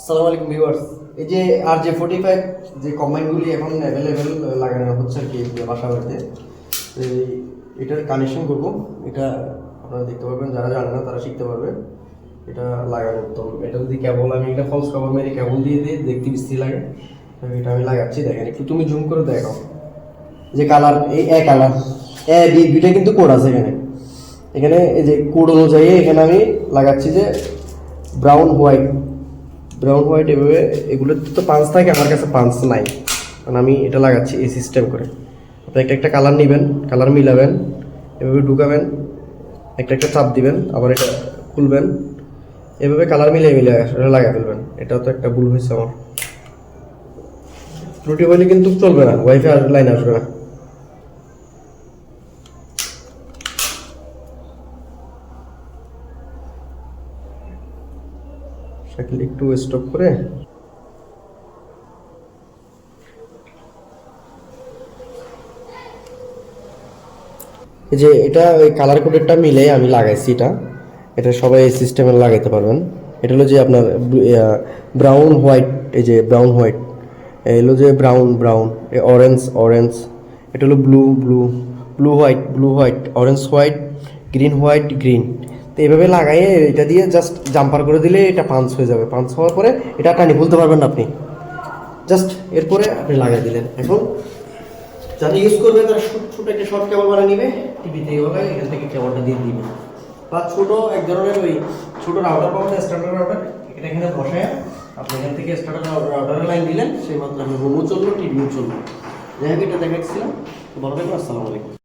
আসসালামু আলাইকুম ভিউয়ার্স। এই যে RJ45 যে কম্বাইনগুলি এখন অ্যাভেলেবেল লাগানো হচ্ছে আর কি বাসা বাড়িতে, এটার কানেকশন করব। এটা আপনারা দেখতে পারবেন, যারা জানে না তারা শিখতে পারবে। এটা লাগানো তো, এটা যদি কেবল আমি একটা ফলস কভার মেরে কেবল দিয়ে দিই, দেখতে বিশ্রী লাগে। এটা আমি লাগাচ্ছি, দেখেন একটু তুমি জুম করে দেখো যে কালার, এই কালার বি দুইটা কিন্তু কোড আছে এখানে। এখানে এই যে কোড অনুযায়ী এখানে আমি লাগাচ্ছি যে ব্রাউন হোয়াইট এভাবে। এগুলোর তো পাঞ্চ থাকে, আমার কাছে পাঞ্চ নাই, কারণ আমি এটা লাগাচ্ছি এই সিস্টেম করে। আপনি একটা কালার নেবেন, কালার মিলাবেন, এভাবে ঢুকাবেন, একটা চাপ দিবেন, আবার এটা খুলবেন, এভাবে কালার মিলিয়ে এটা লাগা ফেলবেন। এটাও তো একটা ভুল হয়েছে আমার। ত্রুটি হইলে কিন্তু চলবে না, ওয়াইফাই লাইন আসবে না। সাইকেল একটু স্টপ করে এই যে এটা ওই কালার কোডেরটা মিলে আমি লাগাইছি। এটা সবাই এই সিস্টেমে লাগাইতে পারবেন। এটা হলো যে আপনার ব্রাউন হোয়াইট, এই যে ব্রাউন হোয়াইট, এলো যে ব্রাউন অরেঞ্জ, এটা হলো blue white, orange white, green. তো এইভাবে লাগাইয়ে এটা দিয়ে জাস্ট জাম্পার করে দিলে এটা পাঞ্চ হয়ে যাবে। পাঞ্চ হওয়ার পরে এটা টানি খুলতে পারবেন না আপনি, জাস্ট এরপরে আপনি লাগাই দিলেন। এখন যারা ইউজ করবে তারা ছোট একটা শর্ট কেবল বানিয়ে নিবে, টিভিতে এইভাবে এখান থেকে কেবলটা দিয়ে দিবে। বা ছোট এক ধরনের ওই ছোট রাউটার পাবেন, স্ট্যান্ডার্ড রাউটার, এটা এখানে বসায় আপনি এখান থেকে স্ট্যান্ডার্ড রাউটারের লাইন দিলেন, সেই মাত্র আপনার রুমও চললো, টিভিও চললো। যাই হোক, এটা দেখাচ্ছিলাম। ভালো থাকবেন, আসসালামু আলাইকুম।